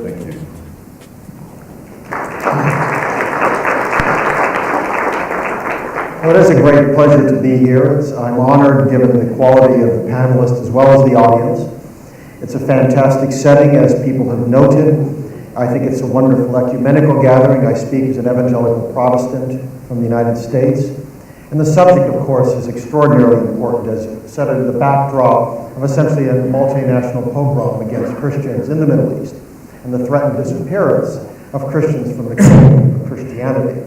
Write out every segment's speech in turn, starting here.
Thank you. Well, it is a great pleasure to be here. I'm honored given the quality of the panelists as well as the audience. It's a fantastic setting, as people have noted. I think it's a wonderful ecumenical gathering. I speak as an evangelical Protestant from the United States. And the subject, of course, is extraordinarily important, as set in the backdrop of essentially a multinational pogrom against Christians in the Middle East and the threatened disappearance of Christians from the kingdom of Christianity.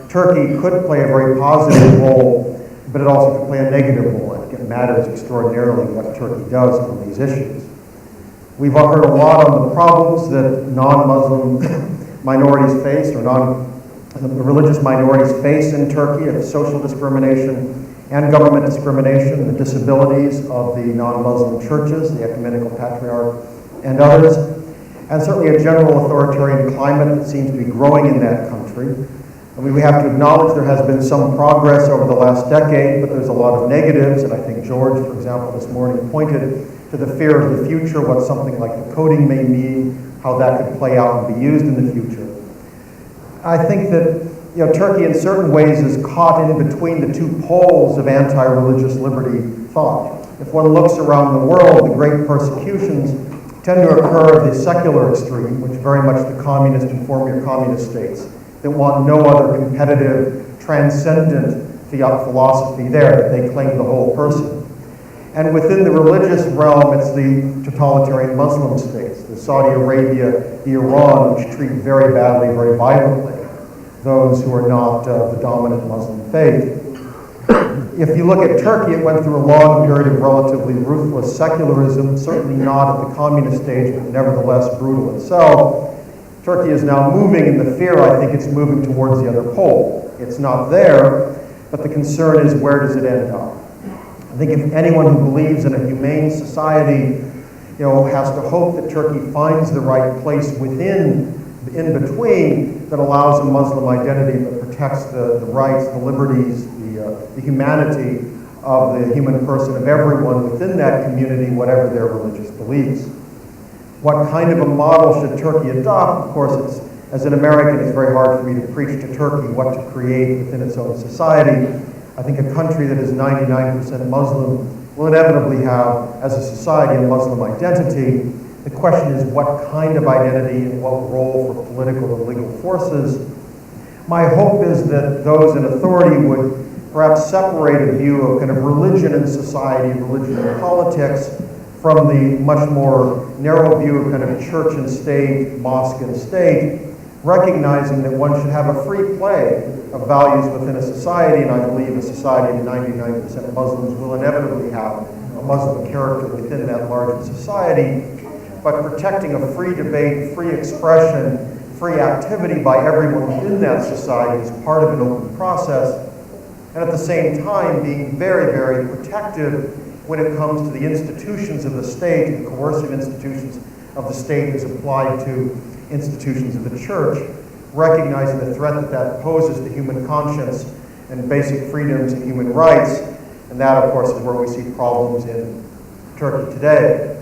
Turkey could play a very positive role, but it also could play a negative role. I think it matters extraordinarily what Turkey does on these issues. We've heard a lot on the problems that non-Muslim minorities face, or non-religious minorities face in Turkey, of social discrimination and government discrimination, the disabilities of the non-Muslim churches, the Ecumenical Patriarch, and others, and certainly a general authoritarian climate that seems to be growing in that country. I mean, we have to acknowledge there has been some progress over the last decade, but there's a lot of negatives, and I think George, for example, this morning pointed to the fear of the future, what something like the coding may mean, how that could play out and be used in the future. I think that Turkey in certain ways is caught in between the two poles of anti-religious liberty thought. If one looks around the world, the great persecutions tend to occur at the secular extreme, which very much the communist and former communist states that want no other competitive, transcendent philosophy there, that they claim the whole person. And within the religious realm, it's the totalitarian Muslim states, the Saudi Arabia, the Iran, which treat very badly, very violently, those who are not the dominant Muslim faith. If you look at Turkey, it went through a long period of relatively ruthless secularism, certainly not at the communist stage, but nevertheless brutal itself. Turkey is now moving in the fear, I think it's moving towards the other pole. It's not there, but the concern is, where does it end up? I think if anyone who believes in a humane society, has to hope that Turkey finds the right place in between, that allows a Muslim identity but protects the rights, the liberties, the humanity of the human person, of everyone within that community, whatever their religious beliefs. What kind of a model should Turkey adopt? Of course, as an American, it's very hard for me to preach to Turkey what to create within its own society. I think a country that is 99% Muslim will inevitably have, as a society, a Muslim identity. The question is, what kind of identity and what role for political and legal forces? My hope is that those in authority would perhaps separate a view of kind of religion in society, religion and politics, from the much more narrow view of kind of church and state, mosque and state, recognizing that one should have a free play of values within a society, and I believe a society of 99% Muslims will inevitably have a Muslim character within that larger society, but protecting a free debate, free expression, free activity by everyone within that society is part of an open process, and at the same time being very, very protective when it comes to the institutions of the state, the coercive institutions of the state as applied to institutions of the church, recognizing the threat that poses to human conscience and basic freedoms and human rights. And that, of course, is where we see problems in Turkey today.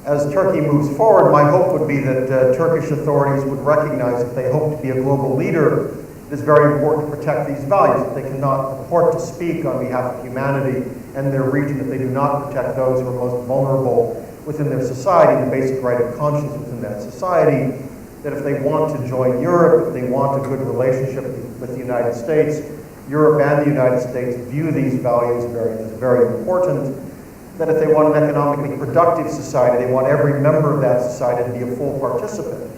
As Turkey moves forward, my hope would be that Turkish authorities would recognize, if they hope to be a global leader, it is very important to protect these values, that they cannot purport to speak on behalf of humanity and their region, if they do not protect those who are most vulnerable within their society, the basic right of conscience within that society, that if they want to join Europe, if they want a good relationship with the United States, Europe and the United States view these values as very important, that if they want an economically productive society, they want every member of that society to be a full participant,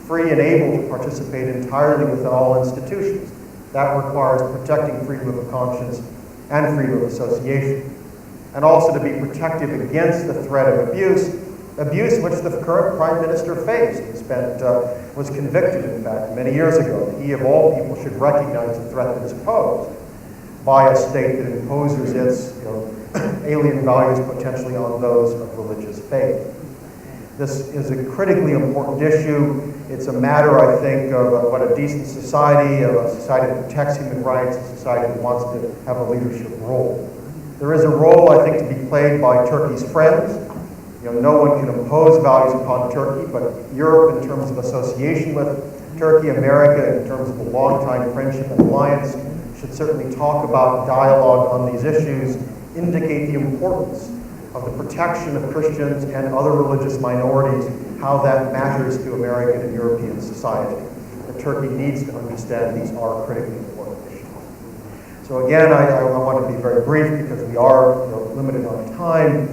free and able to participate entirely within all institutions. That requires protecting freedom of conscience and freedom of association, and also to be protective against the threat of abuse which the current Prime Minister faced and was convicted, in fact, many years ago, that he, of all people, should recognize the threat that is posed by a state that imposes its alien values potentially on those of religious faith. This is a critically important issue. It's a matter, I think, of what a decent society, of a society that protects human rights, a society that wants to have a leadership role. There is a role, I think, to be played by Turkey's friends. no one can impose values upon Turkey, but Europe in terms of association with Turkey, America in terms of a long-time friendship and alliance, should certainly talk about dialogue on these issues, indicate the importance of the protection of Christians and other religious minorities, how that matters to American and European society. That Turkey needs to understand these are critically important issues. So again, I want to be very brief because we are limited on time.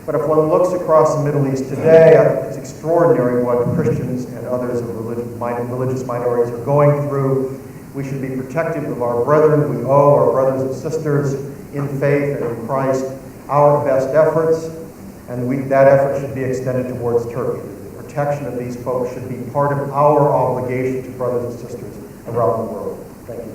But if one looks across the Middle East today, it's extraordinary what Christians and others of religious minorities are going through. We should be protective of our brethren. We owe our brothers and sisters in faith and in Christ our best efforts, and that effort should be extended towards Turkey. The protection of these folks should be part of our obligation to brothers and sisters around the world. Thank you.